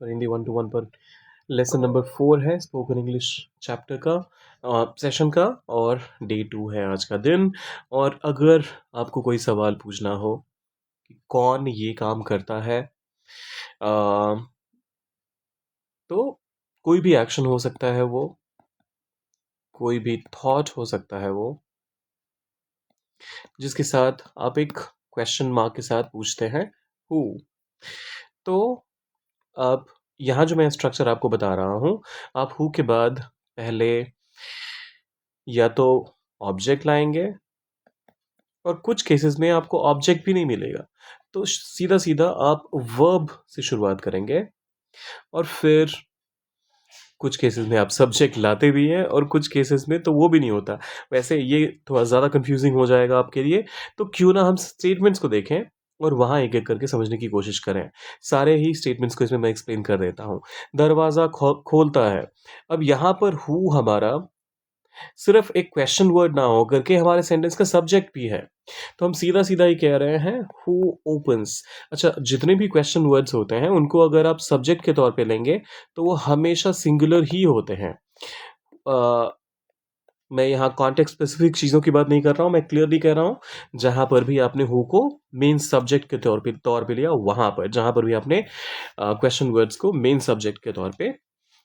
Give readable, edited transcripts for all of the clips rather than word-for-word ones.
For Hindi 1-1 पर lesson number 4 है spoken English chapter का सेशन का, और डे 2 है आज का दिन। और अगर आपको कोई सवाल पूछना हो कि कौन ये काम करता है, तो कोई भी एक्शन हो सकता है, वो कोई भी थॉट हो सकता है वो, जिसके साथ आप एक क्वेश्चन मार्क के साथ पूछते हैं हु। तो अब यहाँ जो मैं स्ट्रक्चर आपको बता रहा हूँ, आप हु के बाद पहले या तो ऑब्जेक्ट लाएंगे, और कुछ केसेस में आपको ऑब्जेक्ट भी नहीं मिलेगा, तो सीधा सीधा आप वर्ब से शुरुआत करेंगे, और फिर कुछ केसेस में आप सब्जेक्ट लाते भी हैं और कुछ केसेस में तो वो भी नहीं होता। वैसे ये थोड़ा ज़्यादा कंफ्यूजिंग हो जाएगा आपके लिए, तो क्यों ना हम स्टेटमेंट्स को देखें और वहाँ एक एक करके समझने की कोशिश करें। सारे ही स्टेटमेंट्स को इसमें मैं एक्सप्लेन कर देता हूँ। दरवाज़ा खोलता है। अब यहाँ पर हु हमारा सिर्फ एक क्वेश्चन वर्ड ना हो करके हमारे सेंटेंस का सब्जेक्ट भी है, तो हम सीधा सीधा ही कह रहे हैं हु ओपन्स। अच्छा, जितने भी क्वेश्चन वर्ड्स होते हैं उनको अगर आप सब्जेक्ट के तौर पे लेंगे तो वो हमेशा सिंगुलर ही होते हैं। मैं यहाँ कॉन्टेक्स्ट स्पेसिफिक चीज़ों की बात नहीं कर रहा हूँ, मैं क्लियरली कह रहा हूँ जहाँ पर भी आपने हु को मेन सब्जेक्ट के तौर पे लिया, वहाँ पर जहाँ पर भी आपने क्वेश्चन वर्ड्स को मेन सब्जेक्ट के तौर पे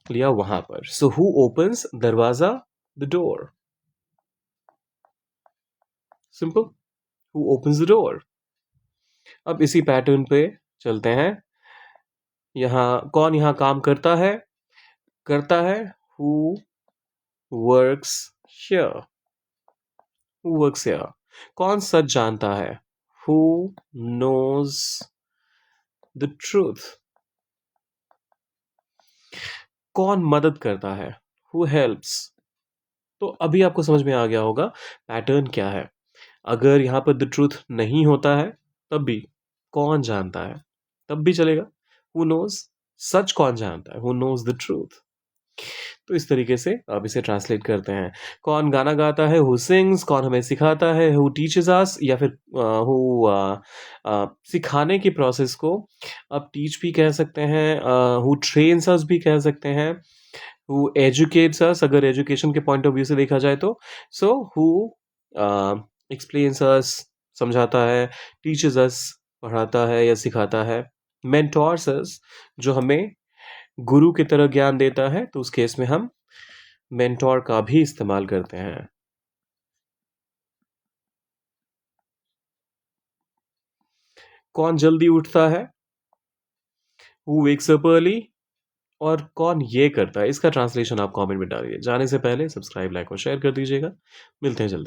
लिया, वहाँ पर। सो हु ओपन्स दरवाजा, the door. Simple, who opens the door. अब इसी पैटर्न पे चलते हैं। कौन यहाँ काम करता है? Who works here. Who works here. कौन सच जानता है? Who knows the truth. कौन मदद करता है? Who helps. तो अभी आपको समझ में आ गया होगा पैटर्न क्या है। अगर यहाँ पर द ट्रूथ नहीं होता है तब भी कौन जानता है, तब भी चलेगा। हु नोज, सच कौन जानता है? Who knows the truth. तो इस तरीके से आप इसे ट्रांसलेट करते हैं। कौन गाना गाता है? Who sings. कौन हमें सिखाता है? Who teaches us. या फिर हु सिखाने की प्रोसेस को आप टीच भी कह सकते हैं, हु ट्रेन्स अस भी कह सकते हैं, हु एजुकेट्स अस अगर एजुकेशन के पॉइंट ऑफ व्यू से देखा जाए तो। सो हु एक्सप्लेन्स अस, समझाता है, टीचेस अस, पढ़ाता है या सिखाता है, मेंटोर्स अस, जो हमें गुरु की तरह ज्ञान देता है, तो उस केस में हम मेंटोर का भी इस्तेमाल करते हैं। कौन जल्दी उठता है? Who wakes up early. और कौन ये करता है? इसका ट्रांसलेशन आप कमेंट में डालिए। जाने से पहले सब्सक्राइब, लाइक और शेयर कर दीजिएगा। मिलते हैं जल्दी।